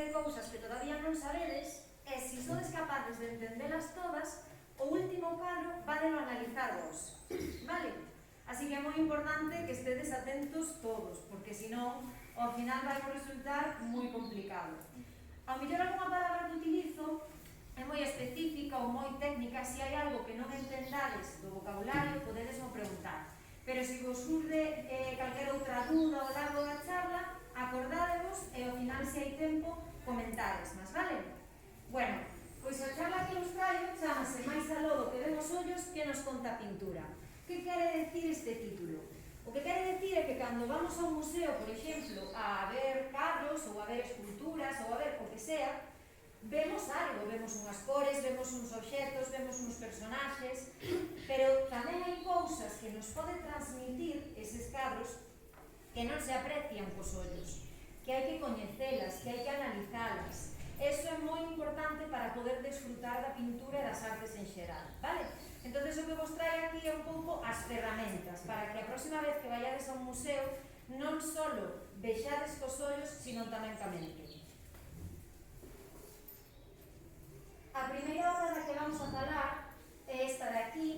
de cousas que todavía non sabedes e se sodes capaces de entendelas todas, o último cadro vadelo analizar vos, vale? Así que é moi importante que estedes atentos todos, porque senón ao final vai resultar moi complicado. Ao mellor alguna palabra que utilizo é moi específica ou moi técnica, se hai algo que non entendades do vocabulario, podedesmo preguntar. Pero se vos surde calquera outra dúda ao largo da charla, acordádevos e ao final, se hai tempo, comentares, mas vale? Bueno, pois a charla que vos traio chamase Máis aló do que ven os ollos que nos conta a pintura. Que quere decir este título? O que quere decir é que cando vamos a un museo, por exemplo, a ver cadros ou a ver esculturas ou a ver o que sea, vemos algo, vemos unhas cores, vemos uns obxectos, vemos uns personaxes, pero tamén hai cousas que nos poden transmitir eses cadros que non se aprecian cos ollos, que hai que coñecelas, que hai que analizalas. Eso é moi importante para poder desfrutar da pintura e das artes en xeral, vale? Entón, o que vos trae aquí é un pouco as ferramentas para que a próxima vez que vayades a un museo non só vexades cos ollos, sino tamén ca mente. A primeira obra da que vamos a falar é esta de aquí,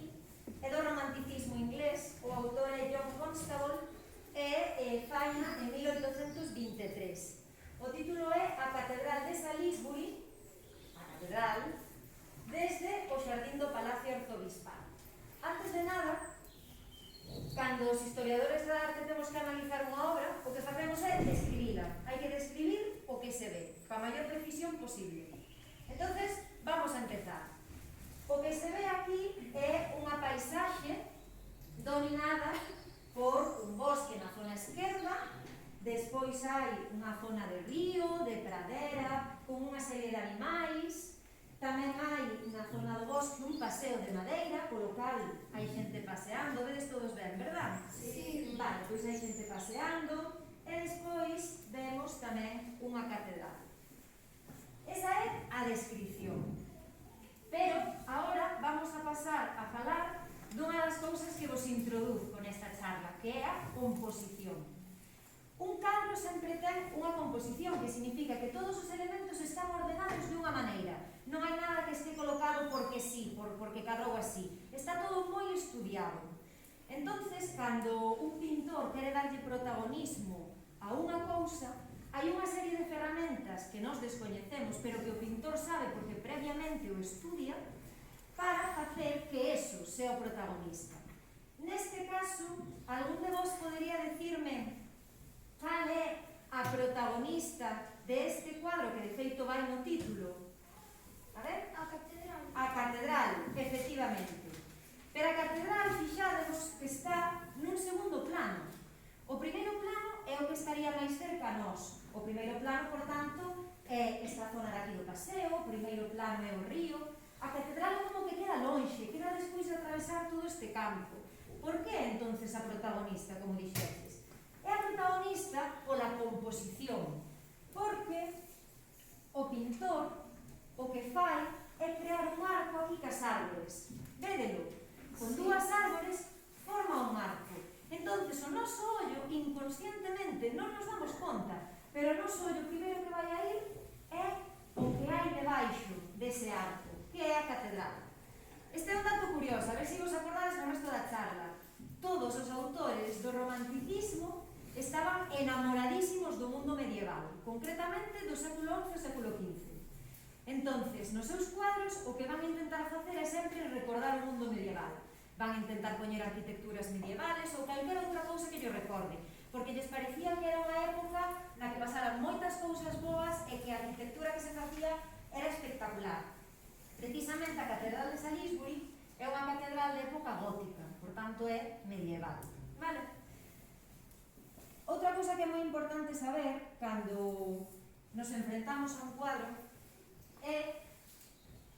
é do romanticismo inglés, o autor é John Constable e faina en 1823. O título é A Catedral de Salisbury, a catedral, desde o xardín do Palacio Arzobispal. Antes de nada, cando os historiadores da arte temos que analizar unha obra, o que facemos é describila. Hai que describir o que se ve, coa maior precisión posible. Entonces, vamos a empezar. O que se ve aquí é unha paisaxe dominada por un bosque na zona esquerda, despois hai unha zona de río, de pradera, con unha serie de animais. Tamén hai na zona do bosque un paseo de madeira, polo cal hai xente paseando, vedes todos ben, verdad? Sí. Vale, pois hai xente paseando e despois vemos tamén unha catedral. Esa é a descripción. Pero agora vamos a pasar a falar dunha das cousas que vos introduzco nesta charla, que é a composición. Un cadro sempre ten unha composición, que significa que todos os elementos están ordenados de unha maneira. Non hai nada que este colocado porque sí, porque cadrou así. Está todo moi estudiado. Entonces, cando un pintor quere darlle protagonismo a unha cousa, hai unha serie de ferramentas que nós descoñecemos, pero que o pintor sabe porque previamente o estudia, para facer que eso sea o protagonista. Neste caso, algún de vos podería decirme cal é a protagonista deste cuadro, que de feito vai no título? A ver? A catedral. A catedral, efectivamente. Pero a catedral, fixadevos, que está nun segundo plano. O primeiro plano é o que estaría máis cerca a nós. O primeiro plano, por tanto, é esta zona de aquí do paseo, o primeiro plano é o río. A catedral é como que queda lonxe, queda despois de atravesar todo este campo. Por que, entonces, a protagonista, como dixetes? É a protagonista pola composición, porque o pintor o que fai é crear un arco aquí cas árbores. Védelo, con dúas árbores forma un arco. Entonces, o noso ollo, inconscientemente, non nos damos conta, pero o noso ollo primeiro que vai a ir é o que hai debaixo dese arco, que é a catedral. Este é un dato curioso, a ver se vos acordades no resto da charla. Todos os autores do romanticismo estaban enamoradísimos do mundo medieval, concretamente do século XI e século XV. Entonces, nos seus cuadros, o que van a intentar facer é sempre recordar o mundo medieval. Van a intentar poñer arquitecturas medievales ou calquera outra cousa que llo recorde, porque lles parecía que era unha época na que pasaran moitas cousas boas e que a arquitectura que se facía era espectacular. Precisamente a Catedral de Salisbury é unha catedral de época gótica, por tanto é medieval. Vale? Outra cousa que é moi importante saber cando nos enfrentamos a un cuadro é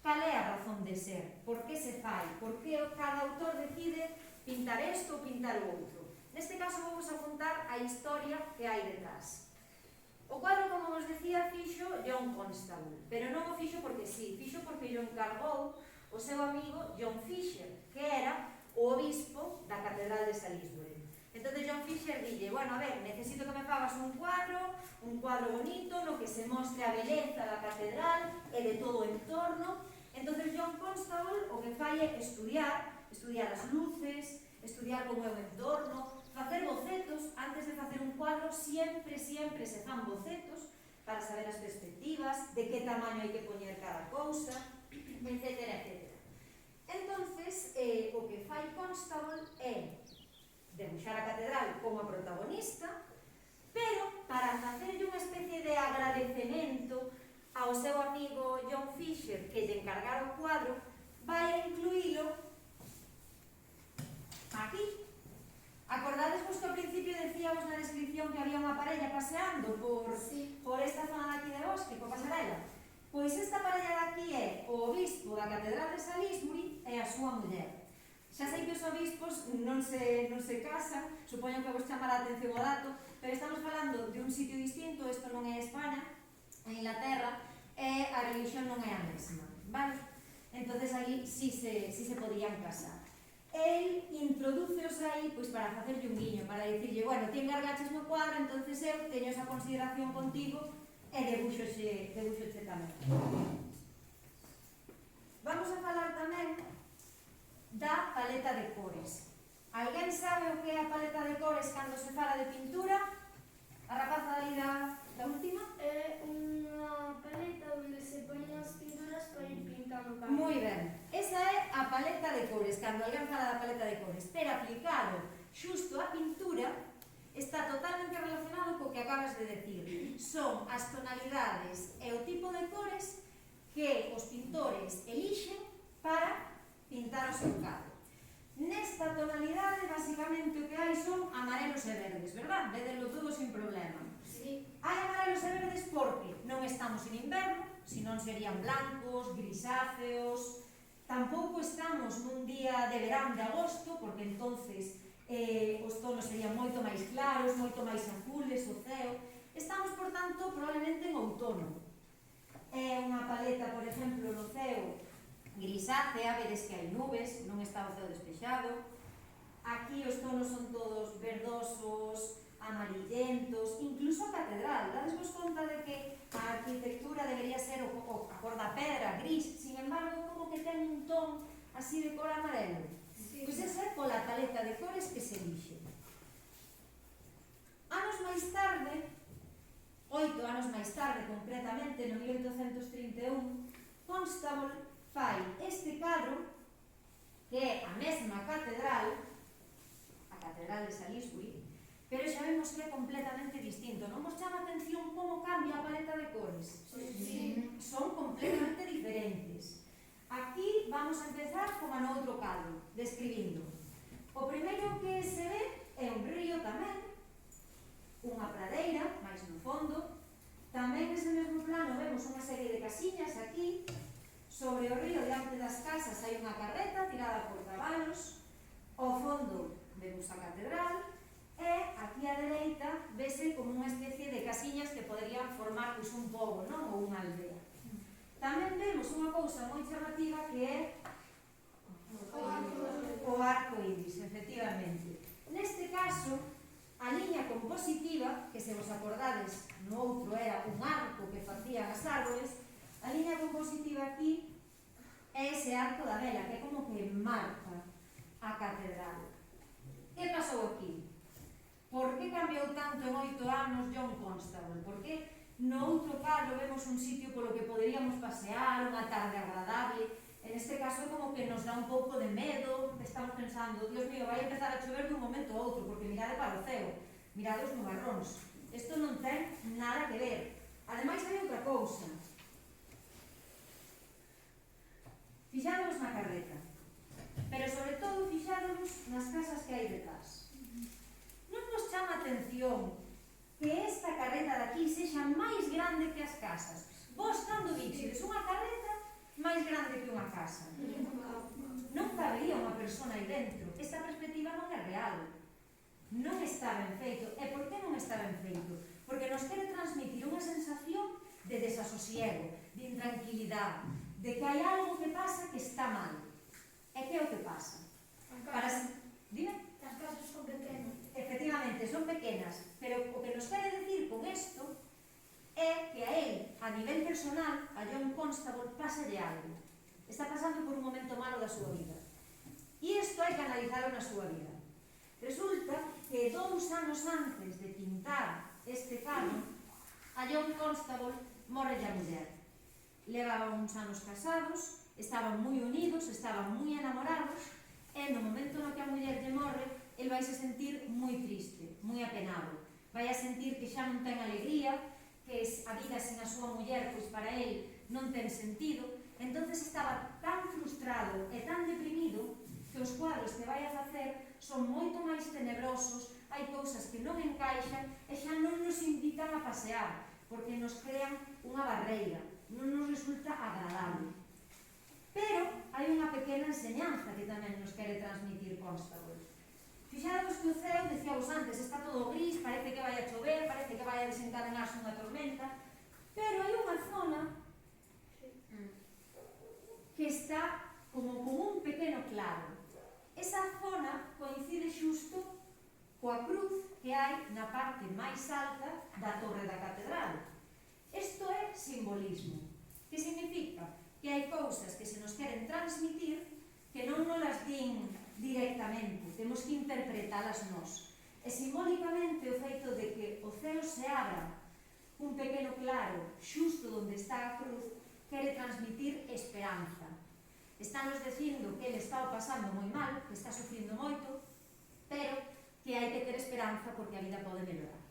cal é a razón de ser, por que se fai, por que cada autor decide pintar isto ou pintar o outro. Neste caso vamos a contar a historia que hai detrás. O cuadro, como vos decía, fixo John Constable, pero non o fixo porque sí, fixo porque lle encargou o seu amigo John Fisher, que era o obispo da Catedral de Salisbury. Entón John Fisher dille, bueno, a ver, necesito que me fagas un cuadro bonito, no que se mostre a beleza da catedral e de todo o entorno. Entón John Constable o que fai é estudiar as luces, estudiar como é o entorno, facer bocetos. Antes de facer un cuadro sempre se fan bocetos para saber as perspectivas, de que tamaño hai que poñer cada cousa, etc. Entonces, o que fai Constable é debuxar a catedral como a protagonista, pero para facerlle unha especie de agradecemento ao seu amigo John Fisher que lle encargara o cuadro, vai a incluílo aquí. Acordadesvos que ao principio decíamos na descripción que había unha parella paseando por esta zona de aquí de Bosque, por Pasarela? Pois esta parella de aquí é o obispo da Catedral de Salisbury e a súa muller. Xa sei que os obispos non se casan, supoño que vos chamar a atención o dato, pero estamos falando de un sitio distinto, isto non é España, en Inglaterra, e a religión non é a mesma, vale? Entonces aí sí se podían casar. El introduceos aí pois para facerlle un guiño, para dicirlle, bueno, ti encargaches no cuadro, entonces eu teño esa consideración contigo e debuxoche tamén. Vamos a falar tamén da paleta de cores. Alguén sabe o que é a paleta de cores cando se fala de pintura? A rapaza ali da última? É unha paleta onde se poñen as pinturas para ir pintando cada. Moi ben. Esa é a paleta de cores, cando alguén fala da paleta de cores. Pero aplicado xusto a pintura, está totalmente relacionado co que acabas de decir. Son as tonalidades e o tipo de cores que os pintores elixen para pintar o seu cadro. Nesta tonalidade, basicamente, o que hai son amarelos e verdes, verdad? Vedelo todo sin problema. Sí. Hai amarelos e verdes porque non estamos en inverno, senón serían blancos, grisáceos. Tampouco estamos nun día de verán de agosto, porque entonces os tonos serían moito máis claros, moito máis azules, o ceo. Estamos, por tanto, probablemente en outono. É unha paleta, por exemplo, no ceo grisácea, vedes que hai nubes, non está o ceo despexado. Aquí os tonos son todos verdosos, amarillentos, incluso a catedral. Dadesvos conta de que a arquitectura debería ser a cor da pedra, gris, sin embargo, como que ten un ton así de cor amarelo. Sí. Pois esa é pola paleta de cores que se elixe. Anos máis tarde, 8 anos máis tarde, concretamente no 1831, Constable fai este cadro, que é a mesma catedral, a Catedral de Salisbury, pero xa vemos que é completamente distinto. Non vos chama a atención como cambia a paleta de cores? Sí. Son completamente diferentes. Aquí vamos a empezar como no outro cadro, describindo. O primeiro que se ve é un río tamén, unha pradeira, máis no fondo. Tamén nese mesmo plano vemos unha serie de casiñas aquí. Sobre o río, diante das casas, hai unha carreta tirada por cabalos. Ao fondo vemos a catedral e aquí á dereita vese como unha especie de casiñas que poderían formar pois, un pobo, non? Ou unha aldea. Tamén vemos unha cousa moi chamativa que é o arco iris, efectivamente. Neste caso, a liña compositiva, que se vos acordades, no outro era un arco que facían as árbores, a liña compositiva aquí é ese arco da vela, que é como que marca a catedral. Que pasou aquí? Por que cambiou tanto en 8 anos John Constable? Porque no outro cadro vemos un sitio polo que poderíamos pasear, unha tarde agradable. En este caso é como que nos dá un pouco de medo, estamos pensando, Dios mío, vai empezar a chover dun momento a outro, porque mirade para o ceo, mirade os nubarróns. Isto non ten nada que ver. Ademais, hai outra cousa. Fixámonos na carreta, pero sobre todo fixámonos nas casas que hai detrás. Non nos chama a atención que esta carreta de aquí sexa máis grande que as casas. Vos cando vixides unha carreta máis grande que unha casa. Non cabería unha persona aí dentro. Esta perspectiva non é real. Non está ben feito. E por que non está ben feito? Porque nos quere transmitir unha sensación de desasosiego, de intranquilidade, de que hai algo que pasa que está mal. E que é o que pasa? Dime? As casas son pequenas. efectivamente, son pequenas, pero o que nos quere decir con isto é que a él, a nivel personal, a John Constable, pásalle algo. Está pasando por un momento malo da súa vida. E isto hai que analizarlo na súa vida. Resulta que 2 anos antes de pintar este cano, a John Constable morre a muller. Levaban uns anos casados, estaban moi unidos, estaban moi enamorados, e no momento no que a muller lle morre, el vai se sentir moi triste, moi apenado. Vai a sentir que xa non ten alegría, que a vida sen a súa muller, pois para el non ten sentido. Entonces estaba tan frustrado e tan deprimido que os cuadros que vai a facer son moito máis tenebrosos, hai cousas que non encaixan e xa non nos invitan a pasear, porque nos crean unha barreira, non nos resulta agradable. Pero hai unha pequena enseñanza que tamén nos quere transmitir Constable. Fixados que o ceo, decíamos antes, está todo gris, parece que vai a chover, parece que vai a desencadenarse unha tormenta, pero hai unha zona que está como un pequeno claro. Esa zona coincide xusto coa cruz que hai na parte máis alta da torre da catedral. Isto é simbolismo. Que significa? Que hai cousas que se nos queren transmitir que non nos las din directamente, temos que interpretalas nós. E simbólicamente o feito de que o ceo se abra un pequeno claro xusto onde está a cruz quere transmitir esperanza. Estános dicindo que ele está pasando moi mal, que está sufrindo moito, pero que hai que ter esperanza porque a vida pode mellorar.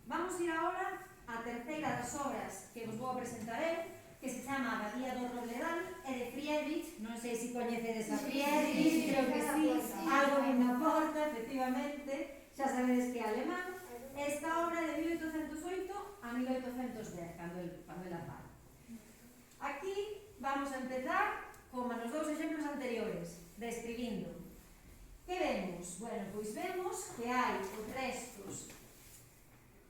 Vamos ir agora á terceira das obras que vos vou presentar eu, que se chama Abadía do Robledal, é de Friedrich. Non sei se coñecedes a Friedrich, creo que sí, algo en na porta, efectivamente, xa sabedes que é alemán. Esta obra de 1808 a 1810, cando el a fala. Aquí vamos a empezar como nos dous exemplos anteriores, describindo. Que vemos? Bueno, pois vemos que hai os restos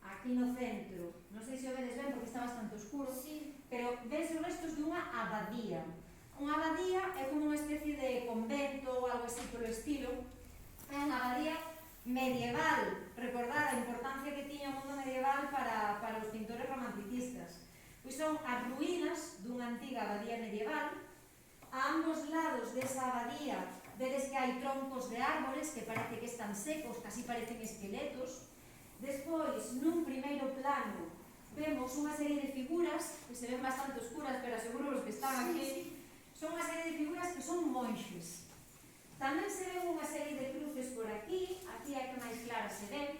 aquí no centro, non sei se o vedes ben porque está bastante oscuro, Sí. pero ves os restos dunha abadía. Unha abadía é como unha especie de convento ou algo así polo estilo. É unha abadía medieval. Recordad a importancia que tiña o mundo medieval para os pintores romanticistas. Pois son as ruínas dunha antiga abadía medieval. A ambos lados desa abadía vedes que hai troncos de árboles que parece que están secos, casi parecen esqueletos. Despois, nun primeiro plano, vemos unha serie de figuras que se ven bastante oscuras, pero aseguro os que están aquí. Son unha serie de figuras que son monxes. Tamén se ven unha serie de cruces por aquí é a que máis clara se ve,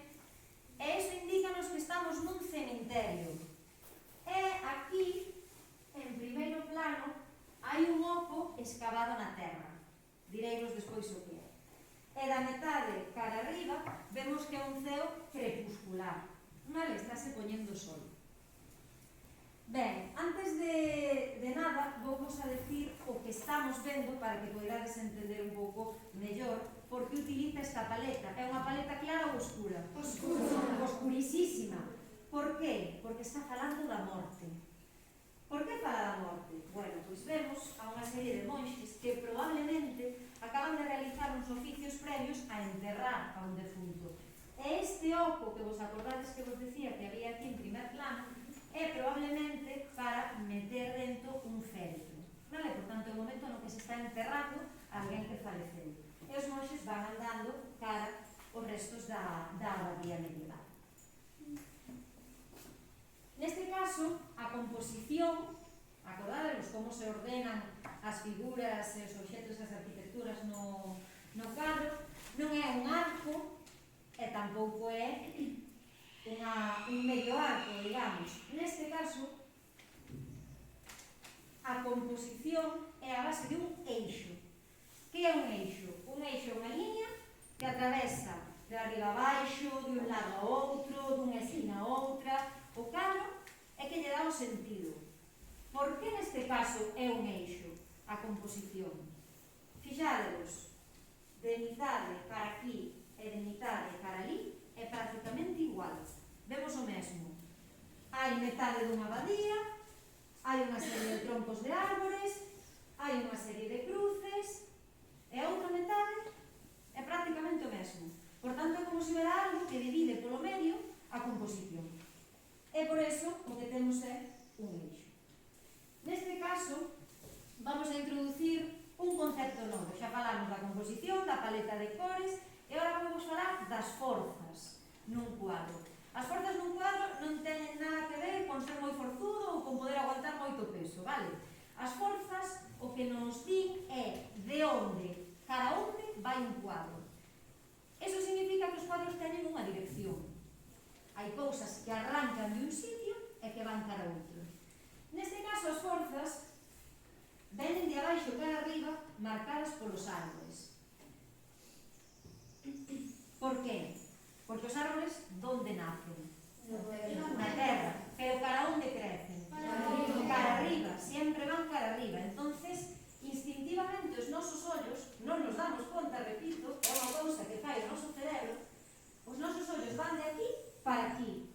e iso indícanos que estamos nun cementerio. E aquí, en primeiro plano, hai un oco escavado na terra. Direivos despois o que é. E da metade cara arriba vemos que é un ceo crepuscular. Vale, estáse poñendo o sol. Ben, antes de nada, vou-vos a decir o que estamos vendo para que poderades entender un pouco mellor porque utiliza esta paleta. É unha paleta clara ou oscura? Oscura. Oscurisísima. Por qué? Porque está falando da morte. Por que fala da morte? Bueno, pois vemos a unha serie de monxes que probablemente acaban de realizar uns oficios previos a enterrar a un defunto. E este oco que vos acordades que vos decía que había aquí en primer plano é probablemente para meter dentro un féretro. Vale? Por tanto, é o momento no que se está enterrando alguén que faleceu. E os monxes van andando cara os restos da abadía medieval. Neste caso, a composición, acordádevos como se ordenan as figuras e os obxetos das arquitecturas no cadro, non é un arco e tampouco é un medio arco, digamos. Neste caso, a composición é a base de un eixo. Que é un eixo? Un eixo é unha liña que atravesa de arriba a baixo, de un lado a outro, dunha esquina a outra. O cadro é que lle dá o sentido. Por que neste caso é un eixo a composición? Fixádevos, de mitade cara aquí e de mitade cara ali é prácticamente igual. Vemos o mesmo. Hai metade dunha abadía, hai unha serie de troncos de árbores, hai unha serie de cruces, e a outra metade é é prácticamente o mesmo. Por tanto, é como se hubiera algo que divide polo medio a composición. E por eso o que temos é un eixo. Neste caso, vamos a introducir un concepto novo. Xa falamos da composición, da paleta de cores, e agora vamos falar das forzas nun cuadro. As forzas nun cuadro non teñen nada que ver con ser moi forzudo ou con poder aguantar moito peso, vale? As forzas o que nos din é de onde, cara onde vai un cuadro. Eso significa que os cuadros teñen unha dirección. Hai cousas que arrancan de un sitio e que van cara a outro. Neste caso, as forzas venen de abaixo cara arriba, marcadas polos árboles. Por qué? Porque os árboles, donde nacen? Na terra. Pero cara onde crecen? Cara arriba. Sempre van cara arriba. Entonces, instintivamente, os nosos ollos, non nos damos conta, repito, é unha cousa que fai o noso cerebro, os nosos ollos van de aquí para aquí.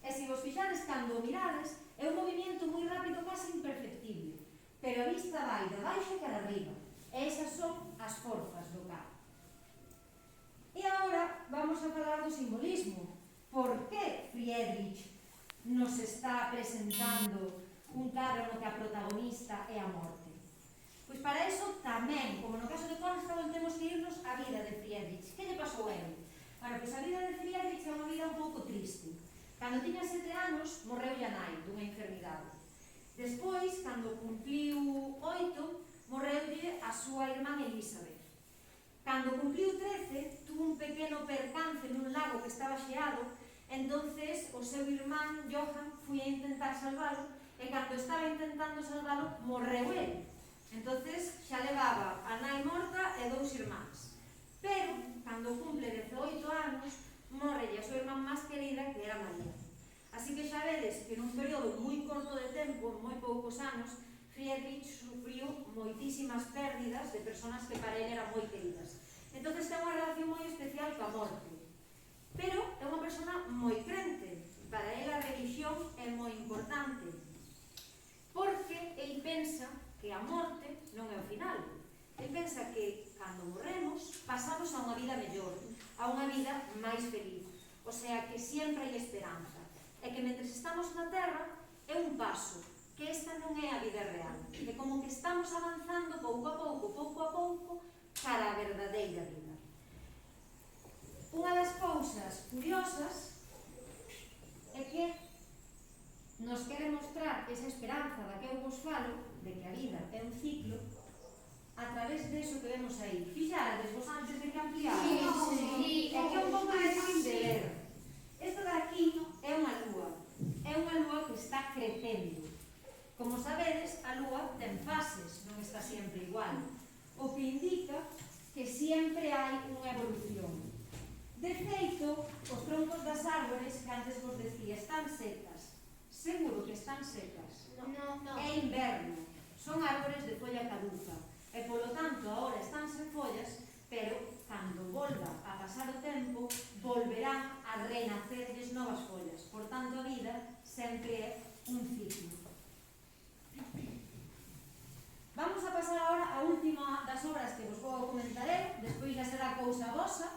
E se vos fixades cando o mirades, é un movimento moi rápido, casi imperceptible. Pero a vista vai de baixo cara arriba. E esas son as forzas do carro. E agora vamos a falar do simbolismo. Por que Friedrich nos está presentando un cadro no que a protagonista é a morte? Pois para eso tamén, como no caso de Constable, temos que irnos á vida de Friedrich. Que lle pasou a ele? Bueno, pois a vida de Friedrich é unha vida un pouco triste. Cando tiña 7 anos, morreu a nai dunha enfermidade. Despois, cando cumpliu 8, morreulle a súa irmán Elizabeth. Cando cumpliu 13, tuvo un pequeno percance nun lago que estaba xeado, entonces o seu irmán Johann foi a intentar salvalo, e cando estaba intentando salvalo, morreu ele. Entonces xa levaba a nai morta e 2 irmáns. Pero, cando cumple 18 anos, morrelle a súa irmán máis querida, que era María. Así que xa vedes que nun período moi corto de tempo, moi poucos anos, Friedrich sufriu moitísimas pérdidas de persoas que para ele eran moi queridas. Entón ten unha relación moi especial coa morte. Pero é unha persona moi crente. Para ele a religión é moi importante. Porque ele pensa que a morte non é o final. Ele pensa que, cando morremos, pasamos a unha vida mellor, a unha vida máis feliz. O sea, que sempre hai esperanza. E que, mentre estamos na Terra, é un paso, que esta non é a vida real. É como que estamos avanzando pouco a pouco, cara a verdadeira vida. Unha das cousas curiosas é que nos quere mostrar esa esperanza da que eu vos falo, de que a vida é un ciclo, a través deso que vemos aí. Fixades vos antes de que ampliamos? Sí. É que é un pouco difícil de ver. Isto de aquí é unha lúa. É unha lúa que está crecendo. Como sabedes, a lúa ten fases, non está sempre igual. O que indica que sempre hai unha evolución. De feito, os troncos das árbores, que antes vos decía, están secas. Seguro que están secas. No. É inverno. Son árbores de folla caduca. E, polo tanto, agora están sen follas, pero, cando volva a pasar o tempo, volverán a renacerles novas follas. Por tanto, a vida sempre é un ciclo. Vamos a pasar agora a última das obras que vos vou comentaré, despois já será cousa vosa.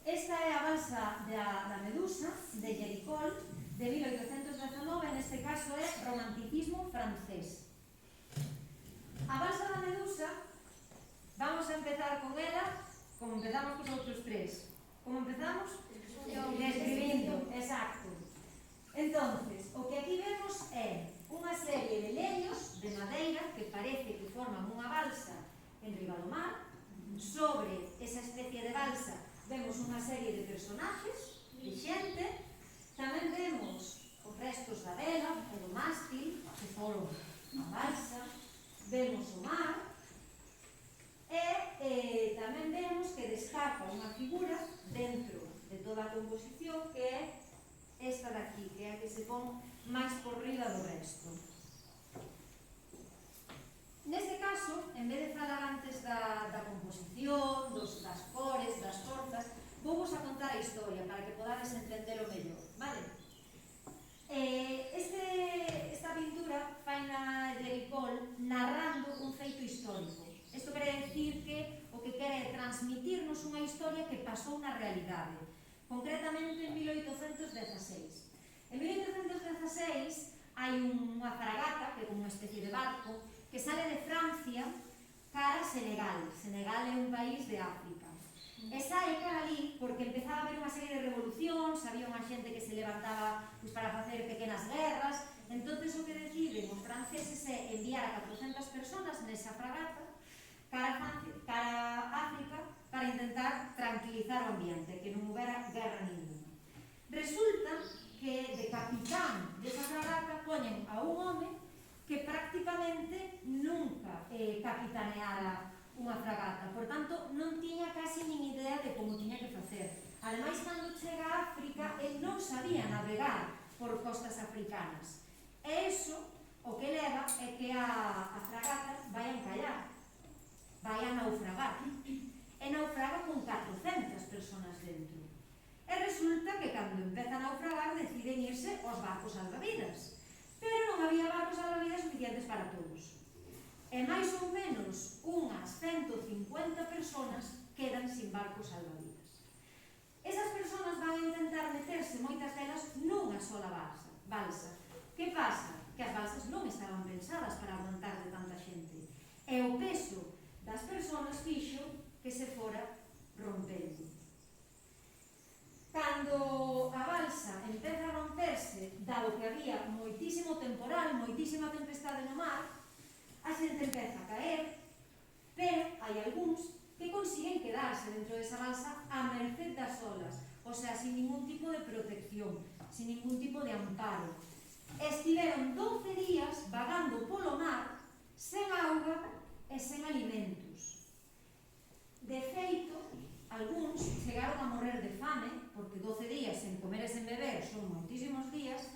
Esta é a balsa da Medusa, de Jericó, de 1819, neste caso é romanticismo francés. A balsa da Medusa, vamos a empezar con ela, como empezamos cos outros tres. Como empezamos? Describindo, exacto. Entonces, o que aquí vemos é unha serie de leños de madeira que parece que forman unha balsa en riba do mar. Sobre esa especie de balsa vemos unha serie de personajes, de xente. Tamén vemos os restos da vela e do mástil, que foron a balsa. Vemos o mar. E tamén vemos que destaca unha figura dentro de toda a composición, que é esta daqui, que é a que se pon máis por riba do resto. Neste caso, en vez de falar antes da composición, das cores, das forzas, vou vos a contar a historia para que podades entendelo mellor, vale? Esta pintura fai na Jericó narrando un feito histórico. Isto quere decir que o que quere é transmitirnos unha unha especie de barco que sale de Francia cara a Senegal. Senegal é un país de África. E sae cara ali porque empezaba a haber unha serie de revolucións, había unha xente que se levantaba para facer pequenas guerras. Entonces o que deciden os franceses é enviar a 400 personas nesa fragata cara a África para intentar tranquilizar o ambiente, que non houbera guerra ninguna. Resulta que de capitán desa fragata poñen a un home que prácticamente nunca capitaneara unha fragata, por tanto non tiña casi nin idea de como tiña que facer. Ademais, cando chega a África, el non sabía navegar por costas africanas. E iso o que leva é que a fragata vai a encallar, vai a naufragar. E naufraga con 400 personas dentro. E resulta que cando empeza a naufragar deciden irse aos barcos salvavidas. Pero non había barcos salvavidas suficientes para todos. E máis ou menos unhas 150 personas quedan sin barcos salvavidas. Esas personas van a intentar meterse, moitas delas, nunha sola balsa. Que pasa? Que as balsas non estaban pensadas para aguantar de tanta xente. E o peso das persoas fixo que se fora rompendo. Cando a balsa empeza a romperse, dado que había moitísimo temporal, moitísima tempestade no mar, a xente empeza a caer, pero hai algúns que consiguen quedarse dentro desa balsa a merced das olas, o sea, sin ningún tipo de protección, sin ningún tipo de amparo. Estiveron 12 días vagando polo mar, sen auga e sen alimentos. De feito, algúns chegaron a morrer de fame, porque 12 días sen comer e sen beber son moitísimos días,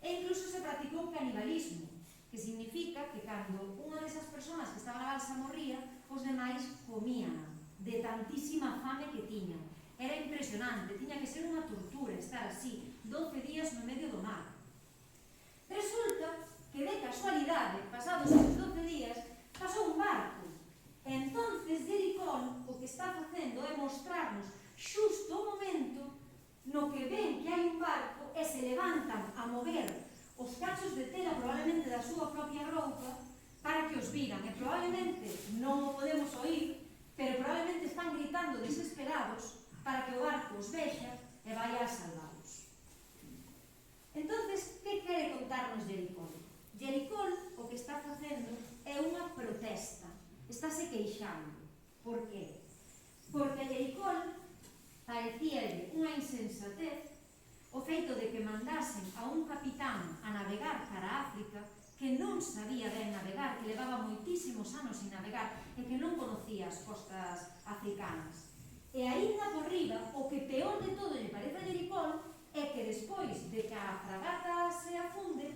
e incluso se practicou canibalismo, que significa que cando unha desas persoas que estaba na balsa morría, os demais comían de tantísima fame que tiñan. Era impresionante, tiña que ser unha tortura estar así 12 días no medio do mar. Resulta que de casualidade, pasados os 12 días, pasou un barco. E entonces Jericó o que está facendo é mostrarnos xusto o momento no que ven que hai un barco e se levantan a mover os cachos de tela probablemente da súa propia roupa para que os viran. E probablemente non o podemos oír, pero probablemente están gritando desesperados para que o barco os vexa e vai a salvalos. Entonces, que quere contarnos Jericó? Jericó o que está facendo é unha protesta, estáse queixando. Por qué? Porque a Jericó parecíalle unha insensatez o feito de que mandasen a un capitán a navegar para África que non sabía ben navegar, que levaba moitísimos anos sin navegar e que non conocía as costas africanas. E aínda por riba, o que peor de todo lle parece a Jericó é que despois de que a fragata se afunde,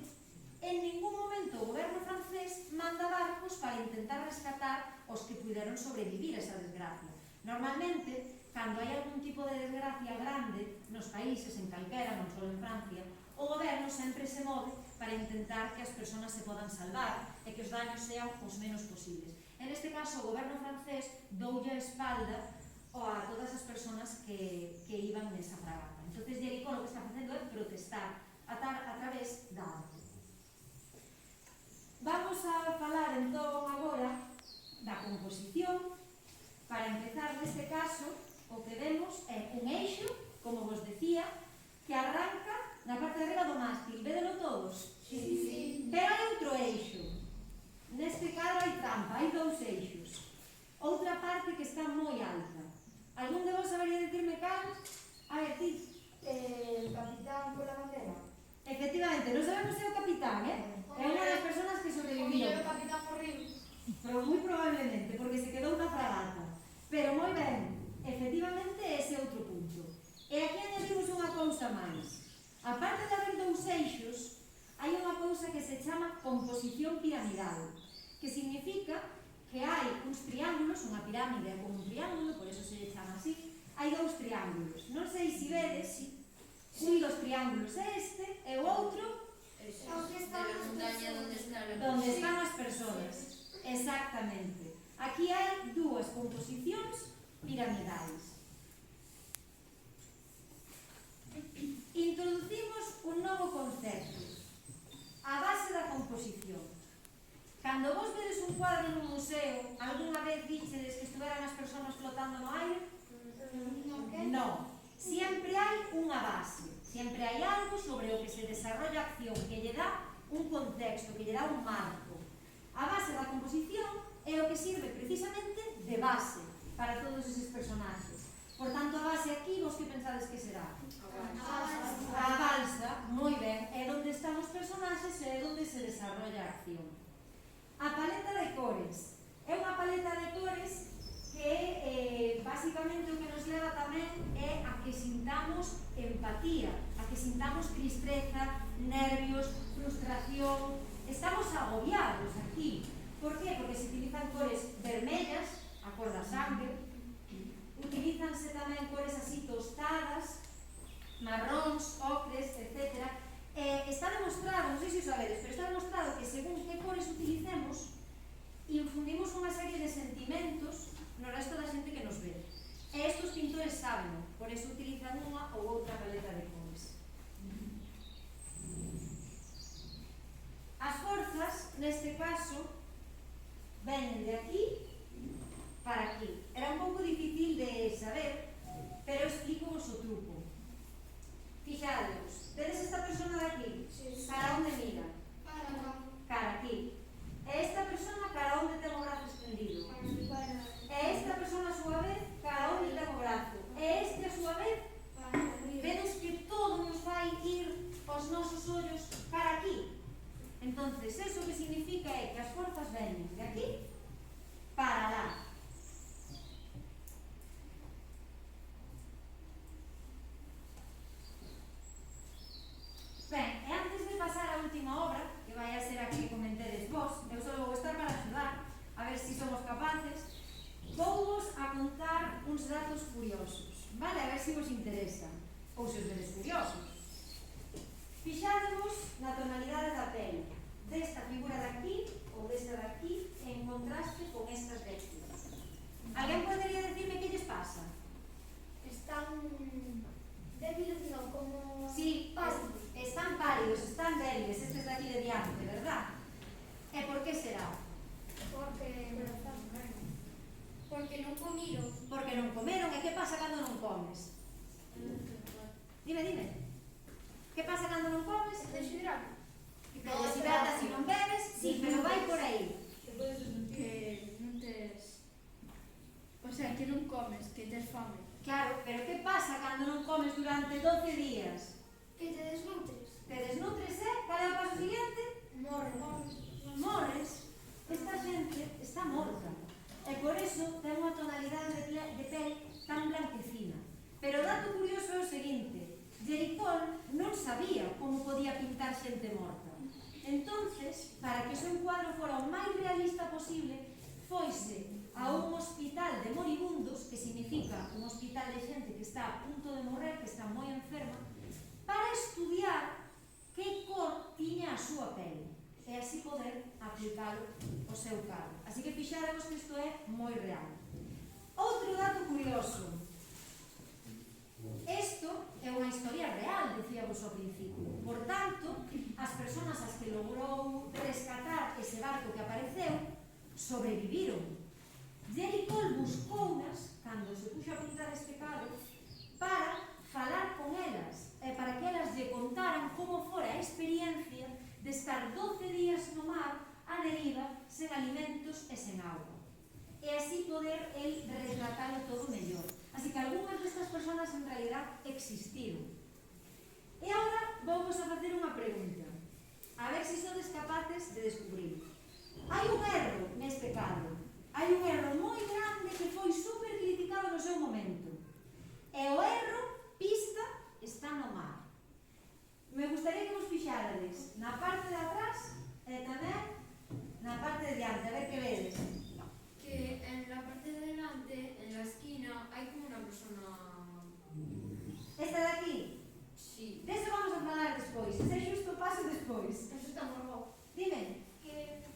en ningún momento o goberno francés manda barcos para intentar rescatar os que puderon sobrevivir a esa desgracia. Normalmente, cando hai algún tipo de desgracia grande nos países, en calquera, non só en Francia, o goberno sempre se move para intentar que as persoas se podan salvar e que os daños sean os menos posibles. En este caso, o goberno francés doulle a espalda a todas as persoas que iban nesa fragata. Entonces, Jericó o que está facendo é protestar a través da arte. Vamos a falar entón agora da composición. Para empezar, neste caso, o que vemos é un eixo, como vos decía, que arranca na parte de arriba do mástil. Védelo todos? Sí. Pero hai outro eixo. Neste caso hai trampa, hai dous eixos. Outra parte que está moi alta. Algún de vos sabería dicirme cal? A ver, ti. El capitán con la bandera. Efectivamente, non sabemos se é o capitán, É unha das persoas que sobreviviu. O capitán morriu. Pero moi probablemente, porque se quedou na fragata. Pero moi ben, efectivamente ese é outro punto. E aquí añadimos unha cousa máis. A parte de haber dous eixos, hai unha cousa que se chama composición piramidal, que significa que hai uns triángulos, unha pirámide é como un triángulo, por eso se lle chama así, hai dous triángulos. Non sei se vedes, un dos triángulos é este e o outro donde están as persoas. Exactamente. Aquí hai dúas composicións piramidais. Introducimos un novo concepto, a base da composición. Cando vos vedes un cuadro nun museo, algunha vez díxedes que estuveran as persoas flotando no aire? No. Siempre hai unha base, siempre hai algo sobre o que se desarrolla a acción, que lle dá un contexto, que lle dá un marco. A base da composición é o que sirve precisamente de base para todos eses personaxes. Por tanto, a base aquí, vos que pensades que será? A balsa, moi ben, é onde están os personaxes e é onde se desarrolla a acción. A paleta de cores. É unha paleta de cores que basicamente o que nos leva tamén é a que sintamos empatía, a que sintamos tristeza, nervios, frustración. Estamos agobiados aquí. Por qué? Porque se utilizan cores vermellas, a cor da sangue, utilízanse tamén cores así tostadas, marróns, ocres, etc. Está demostrado, non sei se o sabedes, pero está demostrado que según que cores utilicemos, infundimos unha serie de sentimentos no resto da xente que nos ve. E estos pintores saben, por eso utilizan unha ou outra paleta de cores. As forzas, neste caso, venen de aquí para aquí. Era un pouco difícil de saber, pero explico vos o truco. Fixadevos, vedes esta persona de aquí? Cara onde mira? Cara aquí. E esta persona cara onde ten o brazo extendido? E esta persona a súa vez cara onde ten o brazo? E este a súa vez? Vedes que todo nos vai ir os nosos ollos cara aquí. Entonces, eso que significa é que as forzas veñen de aquí para lá. Ben, e antes de pasar á última obra, que vai a ser a que comentedes vos, eu só vou estar para axudar, a ver se somos capaces, vouvos a contar uns datos curiosos, vale? A ver se vos interesa, ou se os vedes curiosos. Fixádevos na tonalidade da pele, desta figura de aquí ou desta de aquí, en contraste con estas de aquí. Alguén podería decirme que lles pasa? Están débiles, non, como... Sí, están pálidos, están débiles, estes de aquí de diante, verdad? E por que será? Porque non comiron. Porque non comeron, e que pasa cando non comes? Dime. Que pasa cando non comes? Deshidrato. Te deshidratas e non bebes? Sí, pero vai por aí. Que non tes... O sea, que non comes, que tes fame. Claro, pero que pasa cando non comes durante 12 días? Que te desnutres. Te desnutres, Cal é o paso siguiente? Morres. Esta xente está morta. E por eso ten unha tonalidade de pel tan blanquecina. Pero o dato curioso é o seguinte: Géricault non sabía como podía pintar xente morta. Entonces, para que o seu cuadro fora o máis realista posible, foise a un hospital de moribundos, que significa un hospital de xente que está a punto de morrer, que está moi enferma, para estudiar que cor tiña a súa pele e así poder aplicalo ao seu cadro. Así que fixáramos que isto é moi real. Outro dato curioso. Isto é unha historia real, decíamos ao principio. Por tanto, as persoas as que logrou rescatar ese barco que apareceu sobreviviron. Géricault buscounas, cando se puxo a pintar este cadro, para falar con elas e para que elas lle contaran como fora a experiencia de estar 12 días no mar a deriva, sen alimentos e sen auga. E así poder el retratalo todo mellor. Así que algunhas destas persoas en realidad existiron. E agora vamos a facer unha pregunta, a ver se sodes capaces de descubrir. Hai un erro neste cadro. Hai un erro moi grande que foi super criticado no seu momento. E o erro, pista, está no mar. Me gustaría que vos fixárades na parte de atrás e tamén na parte de diante, a ver que vedes. Que en la parte de delante, en la esquina, hay como una persona... Esta de aquí? Sí. De eso vamos a falar despois, ese xusto paso despois. Eso está morro. Dime. Que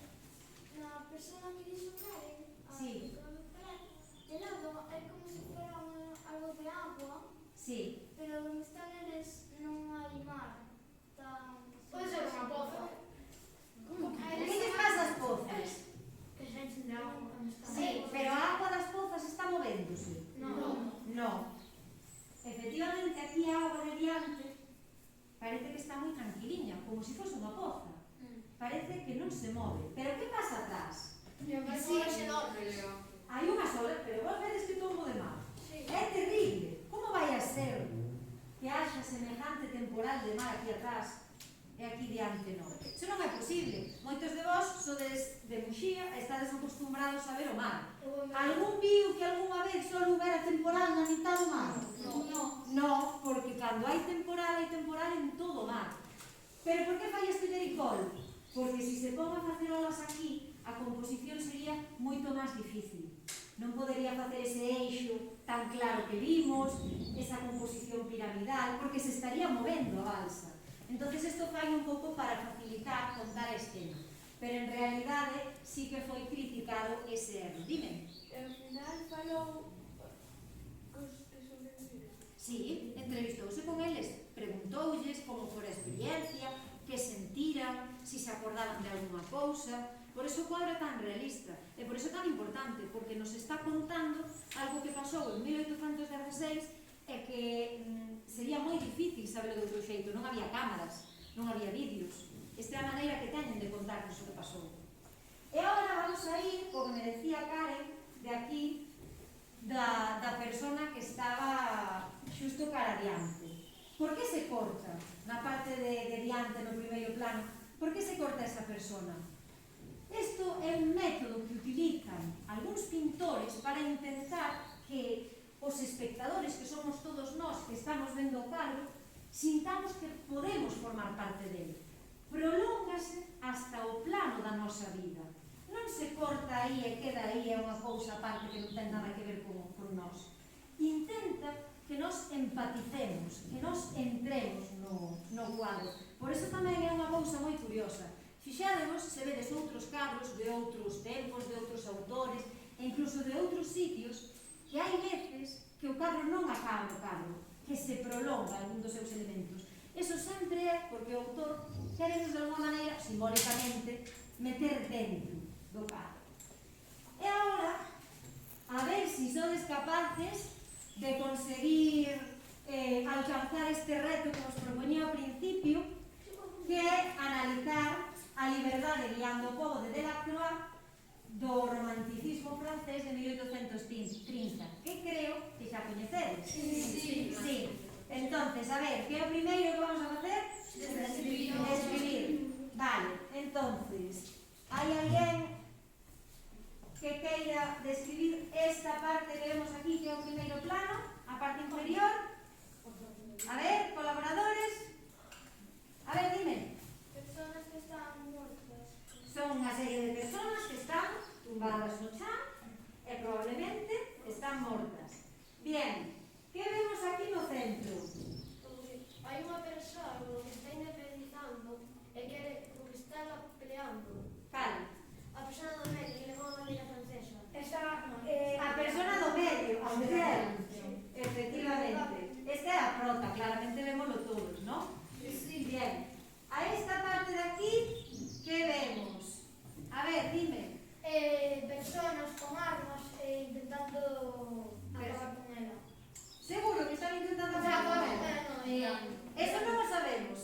la persona que dixo Karen, Sí. de lado, é como se fuera algo de agua, Sí. pero donde están eles non hai mar. Pode ser unha poza. Que lles pasa as pozas? como se fose unha poza. Parece que non se move. Pero que pasa atrás? Hai unhas horas, pero vos vedes que tombo de mar. É terrible. Como vai a ser que haxa semejante temporal de mar aquí atrás e aquí diante non? Iso non é posible. Moitos de vós sodes de Muxía e estades acostumbrados a ver o mar. Algún viu que algunha vez só houbera temporal na mitad do mar? No, porque cando hai temporal en todo o mar. Pero por que fai este Jericol? Porque se se pon a facer olas aquí, a composición sería moito máis difícil. Non podería facer ese eixo tan claro que vimos, esa composición piramidal, porque se estaría movendo a balsa. Entonces isto fai un pouco para facilitar contar a escena. Pero en realidade sí que foi criticado ese erro. Dime. Ao final falou cos que sobreviven. Sí, entrevistouse con eles, preguntoulles como fora a experiencia, que sentiran, si se acordaban de alguna cousa. Por iso o cuadro é tan realista e por iso é tan importante, porque nos está contando algo que pasou en 1816 e que sería moi difícil saberlo de outro xeito. Non había cámaras, non había vídeos. Esta é a maneira que teñen de contarnos o que pasou. E agora vamos a ir, como me decía Karen, de aquí, da persona que estaba xusto cara adiante. Por que se corta na parte de diante, no primeiro plano? Por que se corta esa persona? Isto é un método que utilizan algúns pintores para intentar que os espectadores, que somos todos nós que estamos vendo o cadro, sintamos que podemos formar parte dele. Prolóngase hasta o plano da nosa vida. Non se corta aí e queda aí, é unha cousa aparte que non ten nada que ver con nós. Intenta que nos empaticemos, que nos entremos no cuadro. Por iso tamén é unha cousa moi curiosa. Fixádevos, se vedes outros cadros de outros tempos, de outros autores, e incluso de outros sitios, que hai veces que o cadro non acaba no cadro, que se prolonga algún dos seus elementos. Eso sempre é porque o autor quere de alguma maneira, simbólicamente, meter dentro do cadro. E agora, a ver se sodes capaces de conseguir alcanzar este reto que vos propoñía ao principio, que é analizar a liberdade guiando o pobo de Delacroix do romanticismo francés de 1830, que creo que xa coñecedes. Sí. Entonces, a ver, que é o primeiro que vamos a facer? Describir. Vale, entonces, hai alguén que queira describir esta parte que vemos aquí, que é o primeiro plano, a parte inferior? A ver, colaboradores? A ver, dime. Personas que están mortas. Son unha serie de personas que están tumbadas no chan e probablemente están mortas. Bien, que vemos aquí no centro? Hai unha persoa que está independizando e que está peleando. Cal? A persona do medio que levou a bandeira francesa. A persona do medio, a mujer. Efectivamente. Esta é a prota, claramente vémoslo todos, ¿no? Sí. Bien. A esta parte de aquí, que vemos? A ver, dime. Personas con armas intentando acabar con ela. Seguro que están intentando acabar con ela. Eso non o sabemos,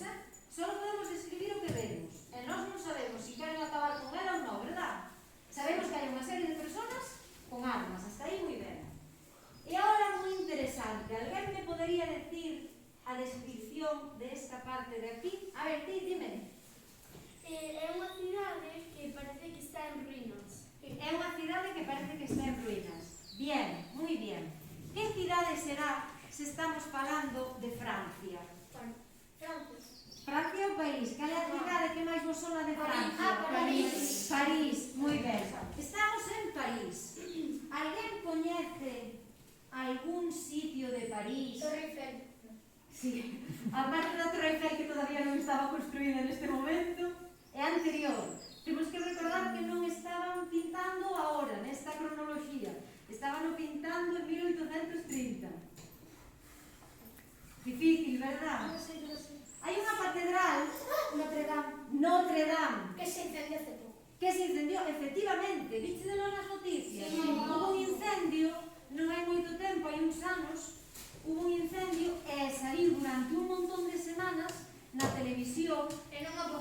Solo podemos describir o que vemos. E nós non sabemos se queren acabar con ela ou non, verdad? Sabemos que hai unha serie de personas con armas, hasta aí moi ben. E agora moi interesante, alguén me podería decir a descripción de esta parte de aquí? A ver, ti, dime. É unha cidade que parece que está en ruínas. É unha cidade que parece que está en ruínas. Bien, moi bien. Que cidade será se estamos falando de Francia? Francia. Francia é o país. Cal é a cidade que máis vos sona de Francia? París. París, moi ben. Estamos en París. Alguén coñece algún sitio de París? Torre Eiffel. Sí. A parte da Torre Eiffel, que todavía non estaba construída neste momento, é anterior. Temos que recordar que non estaban pintando ahora, nesta cronoloxía. Estaban pintando en 1830. Difícil, verdad? Non sei. Hai unha catedral, Notre Dame, Que se incendiou hace pouco. que se incendiou, efectivamente. Viste de nas noticias? Sí. Hubo un incendio, non hai moito tempo, hai uns anos, hubo un incendio e saliu durante un montón de semanas na televisión E non a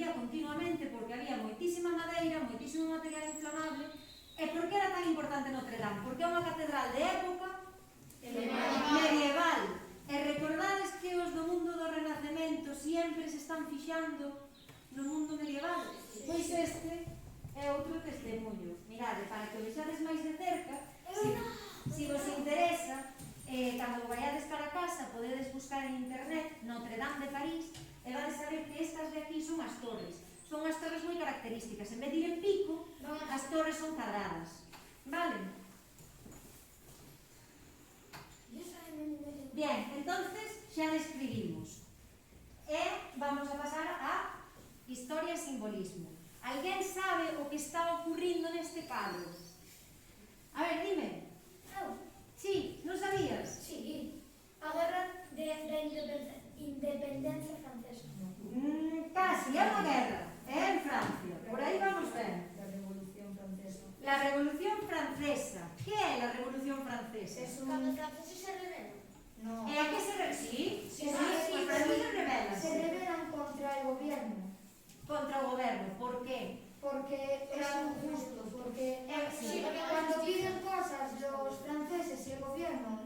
ardía continuamente porque había moitísima madeira, moitísimo material inflamable. E por que era tan importante Notre Dame? Porque é unha catedral de época medieval. E recordades que os do mundo do Renacemento sempre se están fixando no mundo medieval? Pois este é outro testemunho. Mirade, para que o vexades máis de cerca, se vos interesa, cando vayades para casa podedes buscar en internet Notre Dame de París e vades a ver que estas de aquí son as torres. Son as torres moi características. En vez de ir en pico, as torres son cadradas. Vale? Bien, entonces xa describimos. E vamos a pasar a historia e simbolismo. Alguén sabe o que está ocurrindo neste cadro? A ver, dime. Sí, non sabías? Sí, a guerra da independencia francesa. Casi, é unha guerra. É en Francia. Por aí vamos ben. La Revolución Francesa. La Revolución Francesa. Que é la Revolución Francesa? Cando os franceses se rebelan. No. E a que se revela? Sí, Sí, os franceses rebelan. Se rebelan contra el gobierno. Contra o goberno. Por qué? Porque es injusto. Porque Sí. cuando piden cosas los franceses y el gobierno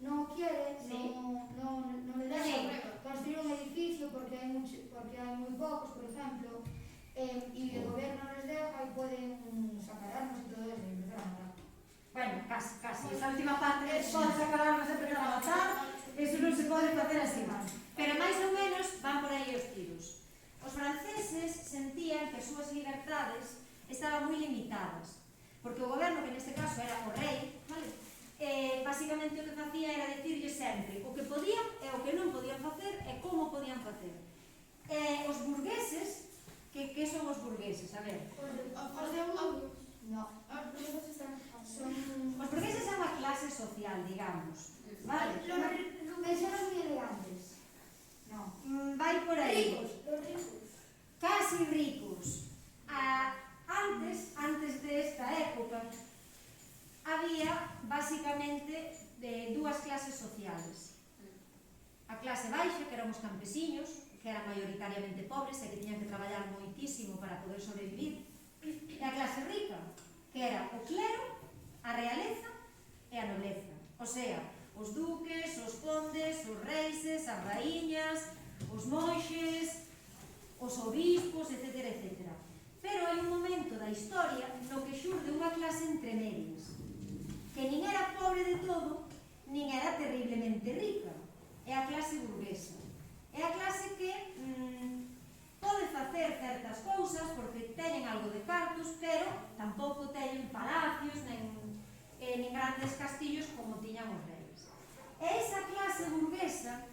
no quiere, Sí. no le Sí. dejan construir un edificio porque hay muy pocos, por ejemplo, y el gobierno no les deja y pueden sacar armas y todo eso y empezar a matar. Bueno, casi. Esa última parte de pode sacar armas e empezar a matar, eso non se pode facer así. Pero máis ou menos van por aí os tiros. Os franceses sentían que as súas libertades estaban moi limitadas, porque o goberno, que neste caso era o rei, vale? Basicamente o que facía era dicirlle sempre o que podían e o que non podían facer e como podían facer. Os burgueses, que son os burgueses? A ver, No. os burgueses é unha clase social, digamos, vale? Son los muy elegantes. No. Vai por aí. Los ricos. Casi ricos. Antes de esta época, había basicamente dúas clases sociales. A clase baixa, que eran os campesiños, que eran maioritariamente pobres e que tiñan que traballar moitísimo para poder sobrevivir, e a clase rica, que era o clero, a realeza e a nobleza. O sea, os duques, os condes, os reises, as raíñas, os monxes, os obispos, etc. Pero hai un momento da historia no que xurde unha clase entre medias, que nin era pobre de todo, nin era terriblemente rica. É a clase burguesa. É a clase que pode facer certas cousas porque teñen algo de cartos, pero tampouco teñen palacios nin grandes castillos como tiñan os reis. E esa clase burguesa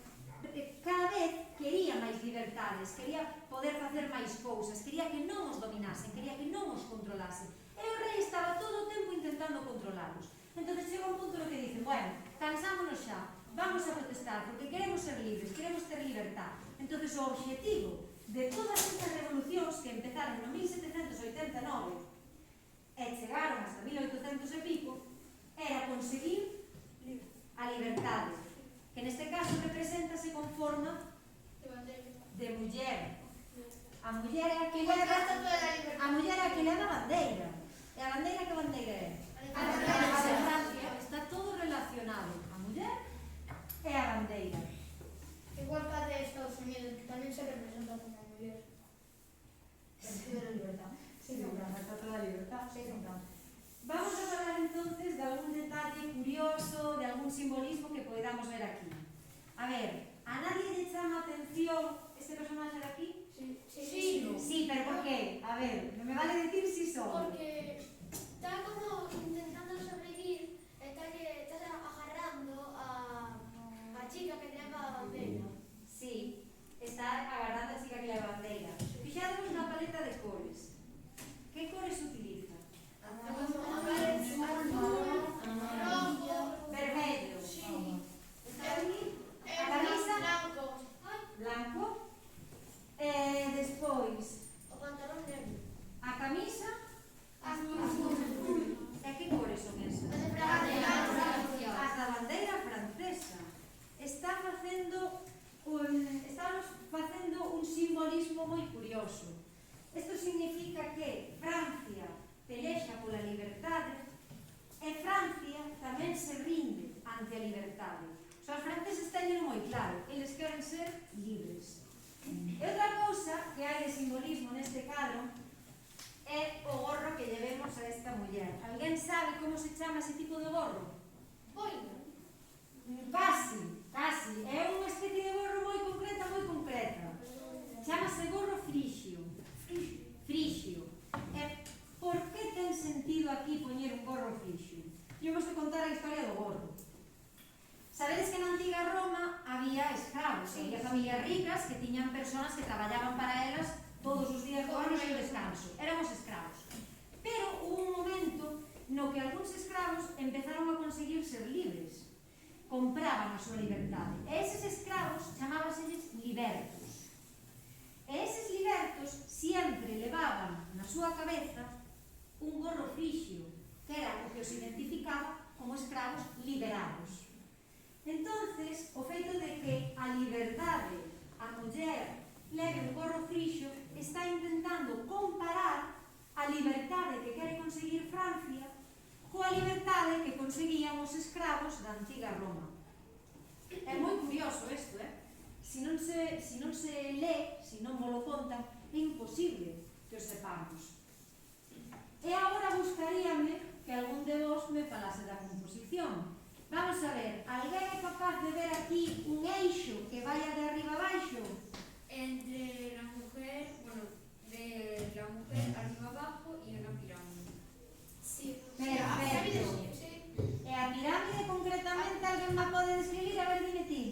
cada vez quería máis libertades, quería poder facer máis cousas, quería que non os dominasen, quería que non os controlasen. E o rei estaba todo o tempo intentando controlalos. Entón chega un punto no que dicen, bueno, cansámonos xa, vamos a protestar porque queremos ser libres, queremos ter libertad. Entón o obxectivo de todas estas revolucións que empezaron no 1789 e chegaron hasta 1800 e pico era conseguir a libertade, que neste caso representase con forma de muller. A muller é a que leva a bandeira. E a bandeira que bandeira é? A de Francia. Está todo relacionado. A muller e a bandeira. Igual que a de Estados Unidos, que tamén se representa como muller. Sentido de libertad. Sí, está toda a libertad. Sí, Vamos a falar entonces de algún detalle curioso, de algún simbolismo que podamos ver aquí. A ver, ¿a nadie le llama atención este personaje de aquí? Sí. Sí, pero ¿por qué? A ver, no me vale decir si son. Porque está como intentando sobrevivir, está agarrando a chica que lleva a bandera. Sí, está agarrando a chica que lleva bandeira. Fijadnos na paleta de cores. ¿Qué cores utiliza? Vermello. Está aquí. A camisa blanco. Despois, O pantalón negro. a camisa azul. E que cores son esas? As da bandeira francesa. Estamos facendo un simbolismo moi curioso. Isto significa que Francia pelexa pola liberdade e Francia tamén se rinde ante a liberdade. Os franceses teñen moi claro, eles queren ser libres. E outra cousa que hai de simbolismo neste cadro é o gorro que llevemos a esta muller. Alguén sabe como se chama ese tipo de gorro? Boina. Casi. É unha especie de gorro moi concreta. Chámase gorro frixio. Frixio. E por que ten sentido aquí poñer un gorro frixio? Eu vos de contar a historia do gorro. Sabedes que na antiga Roma había escravos, había familias ricas que tiñan personas que traballaban para elas todos os días do ano sen descanso. Éramos escravos. Pero hubo un momento no que algúns escravos empezaron a conseguir ser libres. Compraban a súa liberdade. E eses escravos chamábaseles libertos. E eses libertos sempre levaban na súa cabeza un gorro frixio, que era o que os identificaba como escravos liberados. Entonces, o feito de que a liberdade, a muller, leve un gorro frixio, está intentando comparar a liberdade que quere conseguir Francia coa liberdade que conseguían os escravos da antiga Roma. É moi curioso isto, Se non se lee, se non mo lo contan, é imposible que os sepamos. E agora buscaríame que algún de vos me falase da composición. Vamos a ver, alguén é capaz de ver aquí un eixo que vaya de arriba abaixo? Entre la mujer, bueno, de la mujer arriba abajo y una pirámide. Sí. Perfecto. E a pirámide concretamente alguén me pode describir? A ver, dime ti.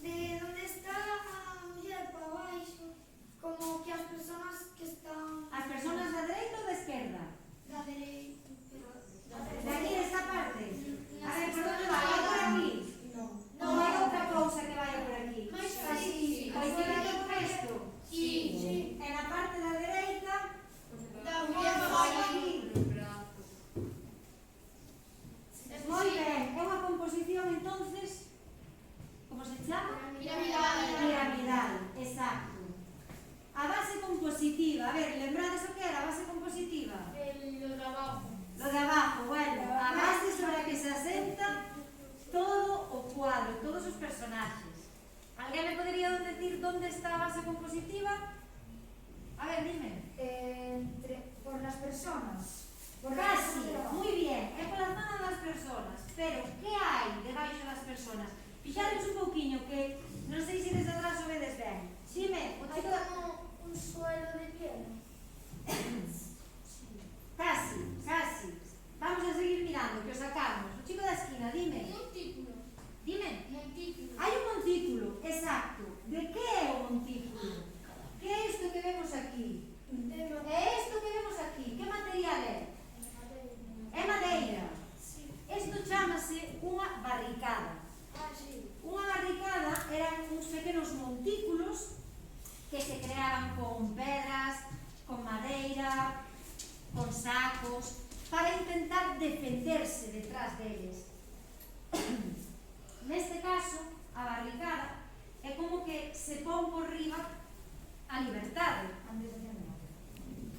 De donde está a muller para abaixo, como que as personas que están As persoas da dereita ou da esquerda? da dereita, De aquí, desta parte? A ver, por onde vai? Vai por aquí? No. Non hai outra cousa que vaya por aquí? Mais Así, así. coincide con isto? Sí. E na parte da dereita? Da muller muller vai para aquí. Los brazos. Moi ben, é unha composición entonces, como se chama? Piramidal. Piramidal, exacto. A base compositiva, a ver, lembrades o que era a base compositiva? Lo de abajo. Lo de abajo, bueno, a base sobre a que se asenta todo o cuadro, todos os personaxes. Alguén me podería decir onde está a base compositiva? A ver, dime. Por las personas. Casi, moi bien, é pola zona das personas. Pero, que hai debaixo das personas? Fixaros un pouquiño que non sei se desde atrás o vedes ben. Xime, o Hay chico... como un suelo de piel. Casi. Vamos a seguir mirando, que o sacamos. O chico da esquina, dime. Montículo. Dime. Montículo. Hai un montículo, exacto. De que é o montículo? Que é isto que vemos aquí? É isto que vemos aquí. Que material é? É madeira. Sí. Isto chámase unha barricada. Sí. Unha barricada eran uns pequenos montículos que se creaban con pedras, con madeira, con sacos, para intentar defenderse detrás deles. Neste caso, a barricada é como que se pon por riba a liberdade. Antes de